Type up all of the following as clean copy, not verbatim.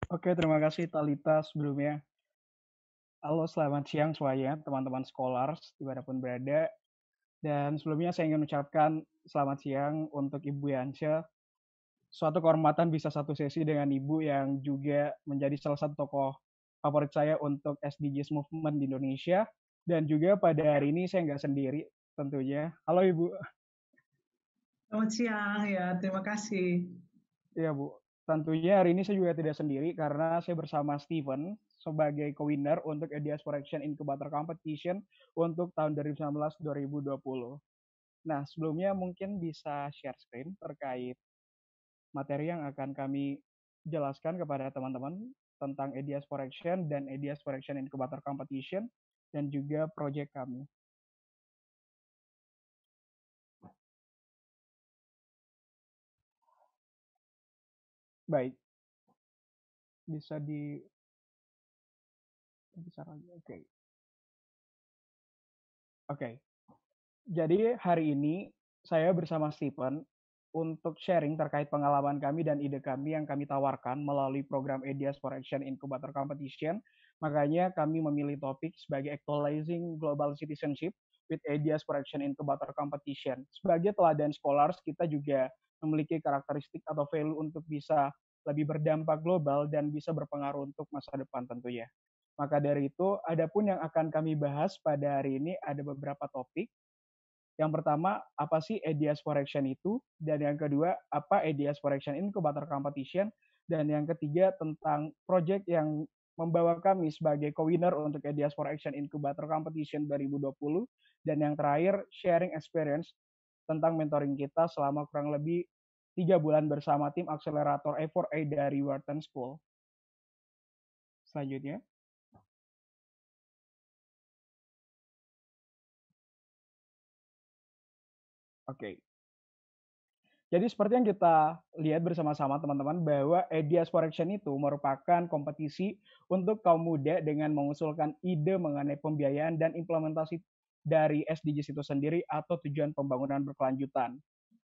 Oke, terima kasih Talita sebelumnya. Halo, selamat siang semuanya, teman-teman Scholars dimanapun berada. Dan sebelumnya saya ingin ucapkan selamat siang untuk Ibu Yance. Suatu kehormatan bisa satu sesi dengan Ibu yang juga menjadi salah satu tokoh favorit saya untuk SDGs Movement di Indonesia. Dan juga pada hari ini saya nggak sendiri tentunya. Halo Ibu. Selamat siang, ya terima kasih. Iya Bu, tentunya hari ini saya juga tidak sendiri karena saya bersama Steven sebagai co-winner untuk Ideas for Action Incubator Competition untuk tahun 2019-2020. Nah, sebelumnya mungkin bisa share screen terkait materi yang akan kami jelaskan kepada teman-teman tentang Ideas for Action dan Ideas for Action Incubator Competition dan juga proyek kami. Baik, bisa bisa lagi. Oke. Oke. Jadi hari ini saya bersama Stephen untuk sharing terkait pengalaman kami dan ide kami yang kami tawarkan melalui program Ideas for Action Incubator Competition. Makanya kami memilih topik sebagai Actualizing Global Citizenship with Ideas for Action Incubator Competition. Sebagai teladan scholars, kita juga memiliki karakteristik atau value untuk bisa lebih berdampak global dan bisa berpengaruh untuk masa depan tentunya. Maka dari itu, adapun yang akan kami bahas pada hari ini ada beberapa topik. Yang pertama, apa sih Ideas for Action itu? Dan yang kedua, apa Ideas for Action Incubator Competition? Dan yang ketiga, tentang project yang membawa kami sebagai co-winner untuk Ideas for Action Incubator Competition 2020. Dan yang terakhir, sharing experience tentang mentoring kita selama kurang lebih 3 bulan bersama tim akselerator A4A dari Wharton School. Selanjutnya. Oke. Jadi seperti yang kita lihat bersama-sama teman-teman bahwa Ideas for Action itu merupakan kompetisi untuk kaum muda dengan mengusulkan ide mengenai pembiayaan dan implementasi dari SDGs itu sendiri atau tujuan pembangunan berkelanjutan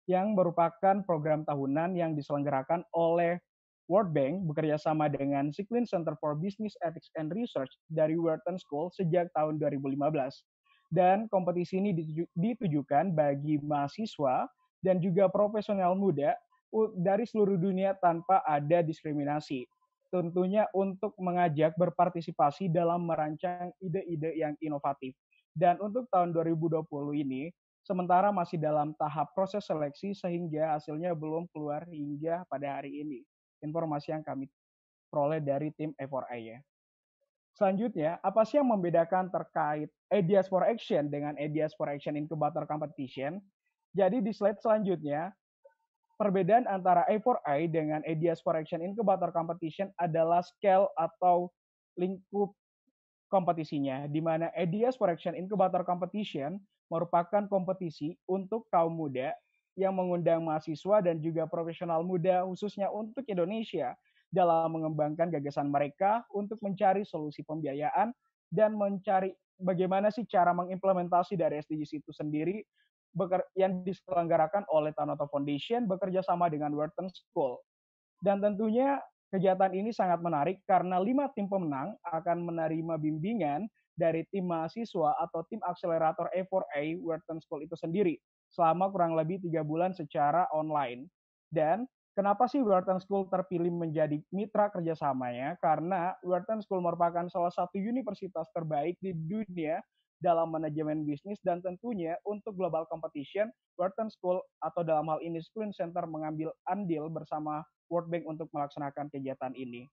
yang merupakan program tahunan yang diselenggarakan oleh World Bank bekerja sama dengan Siklin Center for Business Ethics and Research dari Wharton School sejak tahun 2015. Dan kompetisi ini ditujukan bagi mahasiswa dan juga profesional muda dari seluruh dunia tanpa ada diskriminasi. Tentunya untuk mengajak berpartisipasi dalam merancang ide-ide yang inovatif. Dan untuk tahun 2020 ini, sementara masih dalam tahap proses seleksi sehingga hasilnya belum keluar hingga pada hari ini. Informasi yang kami peroleh dari tim A4A ya. Selanjutnya, apa sih yang membedakan terkait Ideas for Action dengan Ideas for Action Incubator Competition? Jadi di slide selanjutnya, perbedaan antara A4I dengan Ideas for Action Incubator Competition adalah scale atau lingkup kompetisinya, di mana Ideas for Action Incubator Competition merupakan kompetisi untuk kaum muda yang mengundang mahasiswa dan juga profesional muda khususnya untuk Indonesia dalam mengembangkan gagasan mereka untuk mencari solusi pembiayaan dan mencari bagaimana sih cara mengimplementasi dari SDGs itu sendiri yang diselenggarakan oleh Tanoto Foundation bekerja sama dengan Wharton School. Dan tentunya kegiatan ini sangat menarik karena 5 tim pemenang akan menerima bimbingan dari tim mahasiswa atau tim akselerator A4A Wharton School itu sendiri selama kurang lebih 3 bulan secara online. Dan kenapa sih Wharton School terpilih menjadi mitra kerjasamanya? Karena Wharton School merupakan salah satu universitas terbaik di dunia dalam manajemen bisnis dan tentunya untuk global competition, Wharton School atau dalam hal ini Screen Center mengambil andil bersama World Bank untuk melaksanakan kegiatan ini.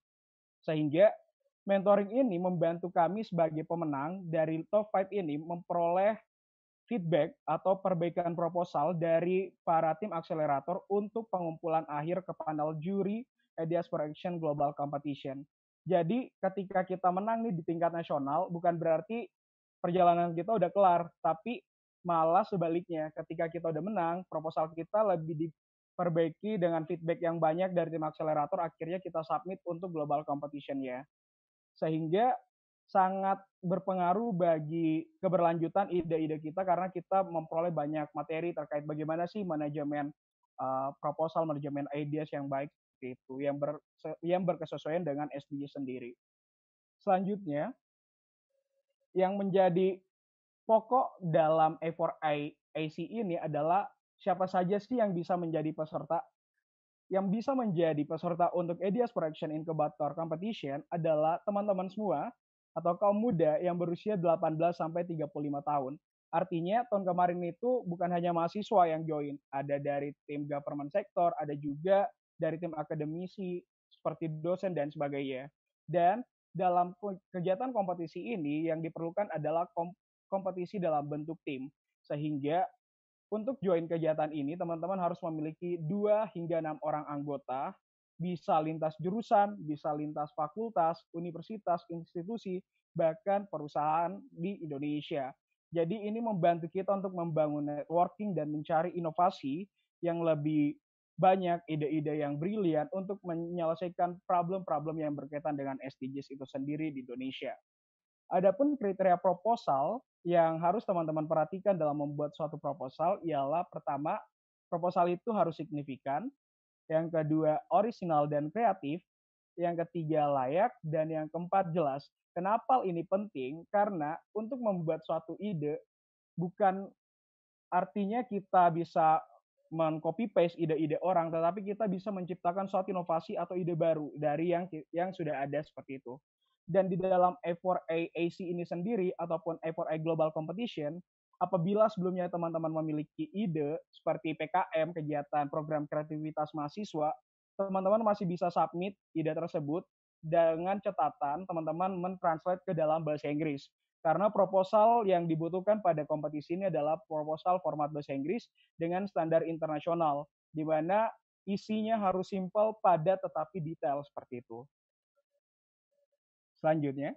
Sehingga mentoring ini membantu kami sebagai pemenang dari top 5 ini memperoleh feedback atau perbaikan proposal dari para tim akselerator untuk pengumpulan akhir ke panel juri Ideas for Action Global Competition. Jadi ketika kita menang nih di tingkat nasional, bukan berarti perjalanan kita udah kelar, tapi malah sebaliknya ketika kita udah menang, proposal kita lebih diperbaiki dengan feedback yang banyak dari tim akselerator, akhirnya kita submit untuk global competition ya. Sehingga sangat berpengaruh bagi keberlanjutan ide-ide kita karena kita memperoleh banyak materi terkait bagaimana sih manajemen proposal, manajemen ideas yang baik seperti itu yang berkesesuaian dengan SDG sendiri. Selanjutnya, yang menjadi pokok dalam A4AC ini adalah siapa saja sih yang bisa menjadi peserta. Yang bisa menjadi peserta untuk Ideas for Action Incubator Competition adalah teman-teman semua atau kaum muda yang berusia 18 sampai 35 tahun. Artinya tahun kemarin itu bukan hanya mahasiswa yang join, ada dari tim government sector, ada juga dari tim akademisi seperti dosen dan sebagainya. Dan dalam kegiatan kompetisi ini yang diperlukan adalah kompetisi dalam bentuk tim. Sehingga untuk join kegiatan ini, teman-teman harus memiliki 2 hingga 6 orang anggota, bisa lintas jurusan, bisa lintas fakultas, universitas, institusi, bahkan perusahaan di Indonesia. Jadi ini membantu kita untuk membangun networking dan mencari inovasi yang lebih banyak ide-ide yang brilian untuk menyelesaikan problem-problem yang berkaitan dengan SDGs itu sendiri di Indonesia. Adapun kriteria proposal yang harus teman-teman perhatikan dalam membuat suatu proposal ialah pertama, proposal itu harus signifikan, yang kedua orisinal dan kreatif, yang ketiga layak, dan yang keempat jelas. Kenapa ini penting? Karena untuk membuat suatu ide bukan artinya kita bisa mengcopy paste ide-ide orang, tetapi kita bisa menciptakan suatu inovasi atau ide baru dari yang sudah ada seperti itu. Dan di dalam A4A-AC ini sendiri ataupun A4A Global Competition, apabila sebelumnya teman-teman memiliki ide seperti PKM, kegiatan program kreativitas mahasiswa, teman-teman masih bisa submit ide tersebut dengan catatan teman-teman mentranslate ke dalam bahasa Inggris. Karena proposal yang dibutuhkan pada kompetisi ini adalah proposal format bahasa Inggris dengan standar internasional, di mana isinya harus simpel, padat, tetapi detail seperti itu. Selanjutnya,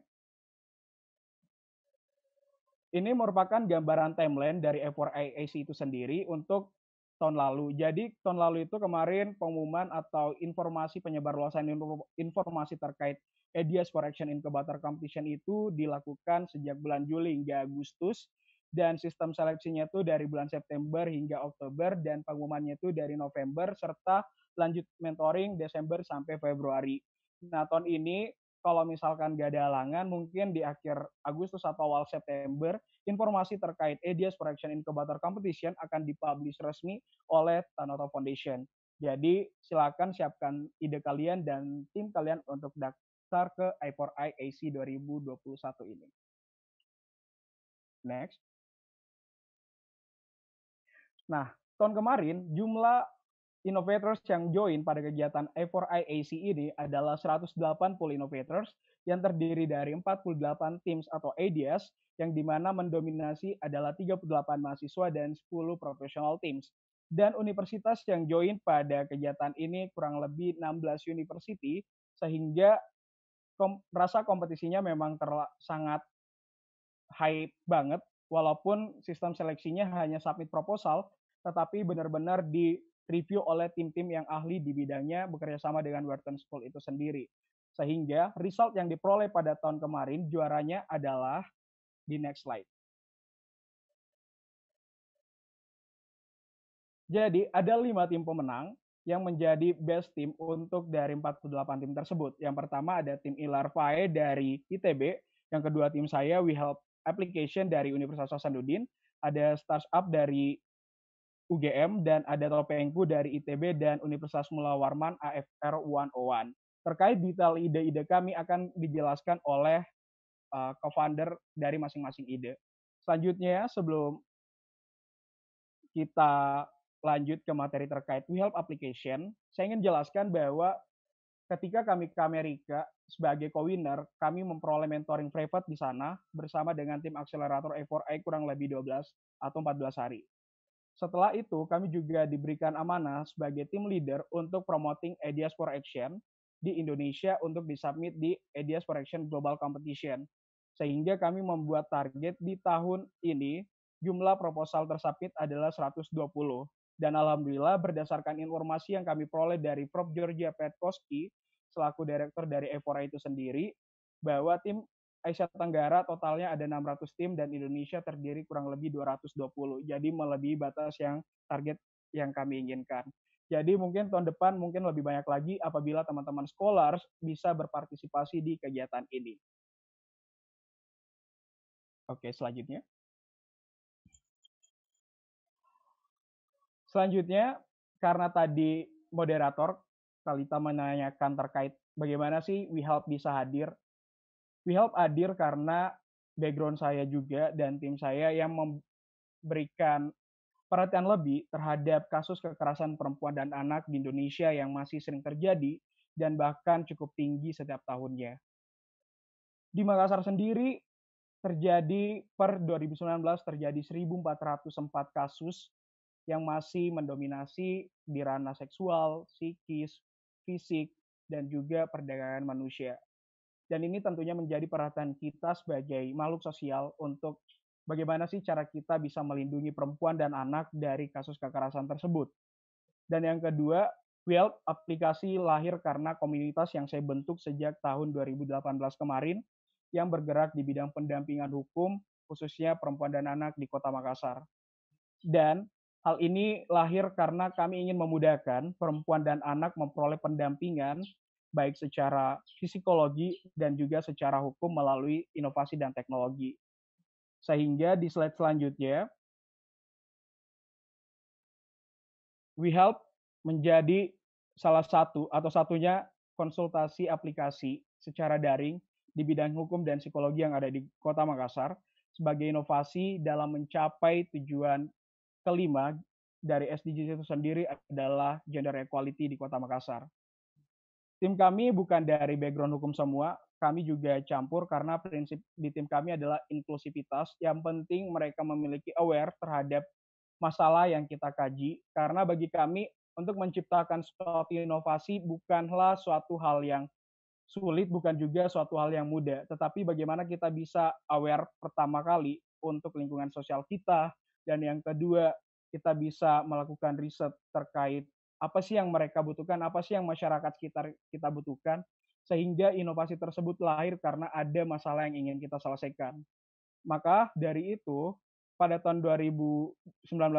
ini merupakan gambaran timeline dari A4AC itu sendiri untuk tahun lalu. Jadi tahun lalu itu kemarin pengumuman atau informasi penyebarluasan informasi terkait Ideas for Action Incubator Competition itu dilakukan sejak bulan Juli hingga Agustus, dan sistem seleksinya itu dari bulan September hingga Oktober, dan pengumumannya itu dari November, serta lanjut mentoring Desember sampai Februari. Nah, tahun ini kalau misalkan gak ada halangan, mungkin di akhir Agustus atau awal September, informasi terkait Ideas for Action Incubator Competition akan dipublish resmi oleh Tanoto Foundation. Jadi silakan siapkan ide kalian dan tim kalian untuk daftar ke I4I AC 2021 ini. Next. Nah, tahun kemarin jumlah innovators yang join pada kegiatan A4I-AC ini adalah 180 innovators yang terdiri dari 48 teams atau ideas yang dimana mendominasi adalah 38 mahasiswa dan 10 professional teams. Dan universitas yang join pada kegiatan ini kurang lebih 16 university, sehingga rasa kompetisinya memang sangat hype banget, walaupun sistem seleksinya hanya submit proposal, tetapi benar-benar di review oleh tim-tim yang ahli di bidangnya bekerja sama dengan Wharton School itu sendiri. Sehingga result yang diperoleh pada tahun kemarin juaranya adalah di next slide. Jadi ada 5 tim pemenang yang menjadi best team untuk dari 48 tim tersebut. Yang pertama ada tim Ilarvae dari ITB, yang kedua tim saya We Help Application dari Universitas Hasanuddin, ada Startup dari UGM, dan ada Topengku dari ITB dan Universitas Mula Warman AFR 101. Terkait detail ide-ide kami akan dijelaskan oleh co-founder dari masing-masing ide. Selanjutnya, sebelum kita lanjut ke materi terkait We Help Application, saya ingin jelaskan bahwa ketika kami ke Amerika sebagai co-winner, kami memperoleh mentoring private di sana bersama dengan tim akselerator A4I kurang lebih 12 atau 14 hari. Setelah itu, kami juga diberikan amanah sebagai tim leader untuk promoting Ideas for Action di Indonesia untuk disubmit di Ideas for Action Global Competition. Sehingga kami membuat target di tahun ini, jumlah proposal tersubmit adalah 120. Dan alhamdulillah berdasarkan informasi yang kami peroleh dari Prof. Georgia Petkoski, selaku direktur dari Evora itu sendiri, bahwa tim Asia Tenggara totalnya ada 600 tim dan Indonesia terdiri kurang lebih 220. Jadi melebihi batas yang target yang kami inginkan. Jadi mungkin tahun depan mungkin lebih banyak lagi apabila teman-teman scholars bisa berpartisipasi di kegiatan ini. Oke, selanjutnya. Selanjutnya, karena tadi moderator Kalita menanyakan terkait bagaimana sih WeHelp bisa hadir. WeHelp hadir karena background saya juga dan tim saya yang memberikan perhatian lebih terhadap kasus kekerasan perempuan dan anak di Indonesia yang masih sering terjadi dan bahkan cukup tinggi setiap tahunnya. Di Makassar sendiri terjadi per 2019 terjadi 1.404 kasus yang masih mendominasi di ranah seksual, psikis, fisik, dan juga perdagangan manusia. Dan ini tentunya menjadi perhatian kita sebagai makhluk sosial untuk bagaimana sih cara kita bisa melindungi perempuan dan anak dari kasus kekerasan tersebut. Dan yang kedua, WeHelp aplikasi lahir karena komunitas yang saya bentuk sejak tahun 2018 kemarin yang bergerak di bidang pendampingan hukum, khususnya perempuan dan anak di Kota Makassar. Dan hal ini lahir karena kami ingin memudahkan perempuan dan anak memperoleh pendampingan baik secara psikologi dan juga secara hukum melalui inovasi dan teknologi. Sehingga di slide selanjutnya, WeHelp menjadi salah satu atau satunya konsultasi aplikasi secara daring di bidang hukum dan psikologi yang ada di Kota Makassar sebagai inovasi dalam mencapai tujuan kelima dari SDGs itu sendiri adalah gender equality di Kota Makassar. Tim kami bukan dari background hukum semua, kami juga campur karena prinsip di tim kami adalah inklusivitas. Yang penting mereka memiliki aware terhadap masalah yang kita kaji, karena bagi kami untuk menciptakan suatu inovasi bukanlah suatu hal yang sulit, bukan juga suatu hal yang mudah, tetapi bagaimana kita bisa aware pertama kali untuk lingkungan sosial kita, dan yang kedua kita bisa melakukan riset terkait apa sih yang mereka butuhkan, apa sih yang masyarakat sekitar kita butuhkan, sehingga inovasi tersebut lahir karena ada masalah yang ingin kita selesaikan. Maka dari itu, pada tahun 2019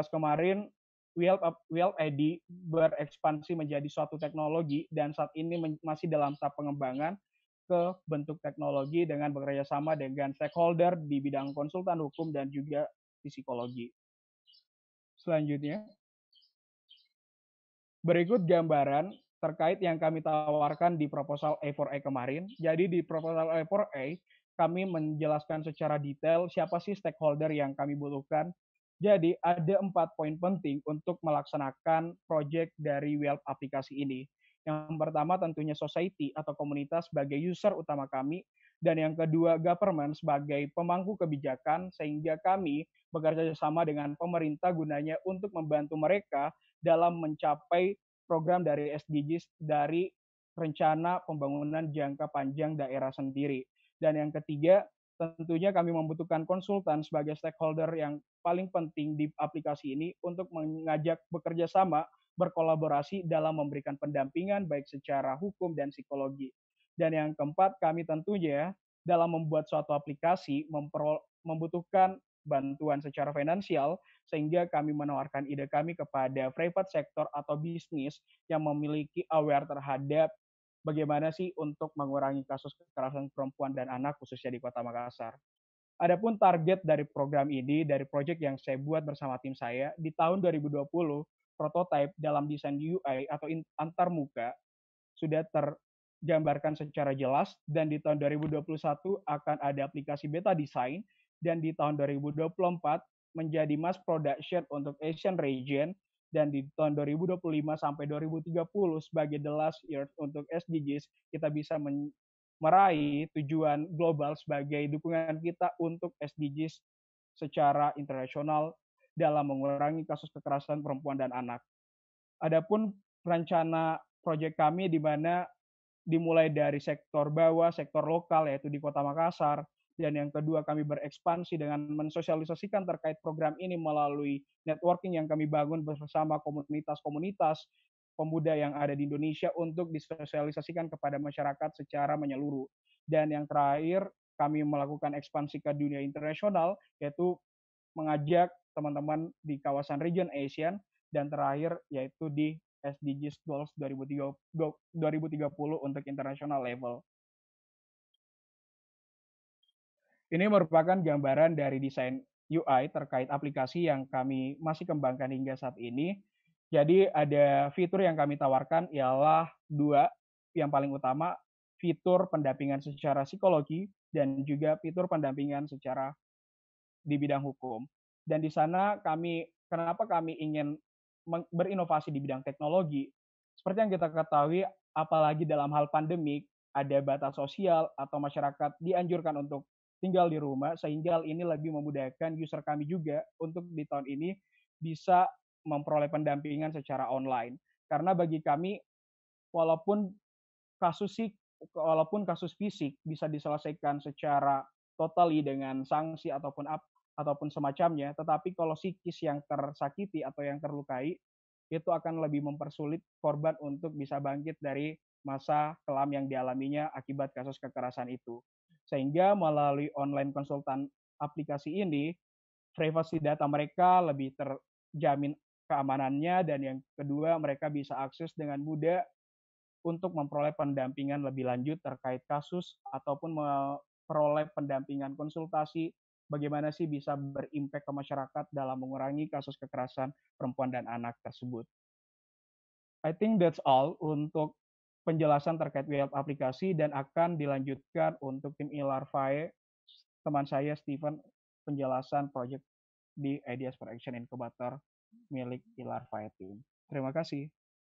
kemarin, WeHelp ID berekspansi menjadi suatu teknologi dan saat ini masih dalam tahap pengembangan ke bentuk teknologi dengan bekerja sama dengan stakeholder di bidang konsultan hukum dan juga psikologi. Selanjutnya, berikut gambaran terkait yang kami tawarkan di proposal A4A kemarin. Jadi di proposal A4A, kami menjelaskan secara detail siapa sih stakeholder yang kami butuhkan. Jadi ada 4 poin penting untuk melaksanakan proyek dari WeHelp aplikasi ini. Yang pertama tentunya society atau komunitas sebagai user utama kami, dan yang kedua government sebagai pemangku kebijakan, sehingga kami bekerja sama dengan pemerintah gunanya untuk membantu mereka dalam mencapai program dari SDGs dari rencana pembangunan jangka panjang daerah sendiri. Dan yang ketiga, tentunya kami membutuhkan konsultan sebagai stakeholder yang paling penting di aplikasi ini untuk mengajak bekerja sama, berkolaborasi dalam memberikan pendampingan baik secara hukum dan psikologi. Dan yang keempat, kami tentunya dalam membuat suatu aplikasi membutuhkan bantuan secara finansial, sehingga kami menawarkan ide kami kepada private sector atau bisnis yang memiliki aware terhadap bagaimana sih untuk mengurangi kasus kekerasan perempuan dan anak khususnya di Kota Makassar. Adapun target dari program ini, dari proyek yang saya buat bersama tim saya, di tahun 2020, prototipe dalam desain UI atau antarmuka sudah tergambarkan secara jelas, dan di tahun 2021 akan ada aplikasi beta design, dan di tahun 2024 menjadi mass production untuk Asian region, dan di tahun 2025 sampai 2030 sebagai the last year untuk SDGs, kita bisa meraih tujuan global sebagai dukungan kita untuk SDGs secara internasional dalam mengurangi kasus kekerasan perempuan dan anak. Adapun rencana proyek kami di mana dimulai dari sektor bawah, sektor lokal yaitu di Kota Makassar, dan yang kedua kami berekspansi dengan mensosialisasikan terkait program ini melalui networking yang kami bangun bersama komunitas-komunitas pemuda yang ada di Indonesia untuk disosialisasikan kepada masyarakat secara menyeluruh. Dan yang terakhir, kami melakukan ekspansi ke dunia internasional, yaitu mengajak teman-teman di kawasan region ASEAN, dan terakhir yaitu di SDGs Goals 2030 untuk international level. Ini merupakan gambaran dari desain UI terkait aplikasi yang kami masih kembangkan hingga saat ini. Jadi ada fitur yang kami tawarkan ialah dua. Yang paling utama, fitur pendampingan secara psikologi dan juga fitur pendampingan secara di bidang hukum. Dan di sana kenapa kami ingin berinovasi di bidang teknologi? Seperti yang kita ketahui, apalagi dalam hal pandemik, ada batas sosial atau masyarakat dianjurkan untuk tinggal di rumah, sehingga ini lebih memudahkan user kami juga untuk di tahun ini bisa memperoleh pendampingan secara online. Karena bagi kami, walaupun kasus walaupun kasus fisik bisa diselesaikan secara totally dengan sanksi ataupun semacamnya, tetapi kalau psikis yang tersakiti atau yang terlukai itu akan lebih mempersulit korban untuk bisa bangkit dari masa kelam yang dialaminya akibat kasus kekerasan itu. Sehingga melalui online konsultan aplikasi ini, privasi data mereka lebih terjamin keamanannya, dan yang kedua mereka bisa akses dengan mudah untuk memperoleh pendampingan lebih lanjut terkait kasus ataupun memperoleh pendampingan konsultasi bagaimana sih bisa berimpact ke masyarakat dalam mengurangi kasus kekerasan perempuan dan anak tersebut. I think that's all untuk penjelasan terkait web aplikasi, dan akan dilanjutkan untuk tim Ilarvae, teman saya Steven, penjelasan project di Ideas for Action Incubator milik Ilarvae Team. Terima kasih.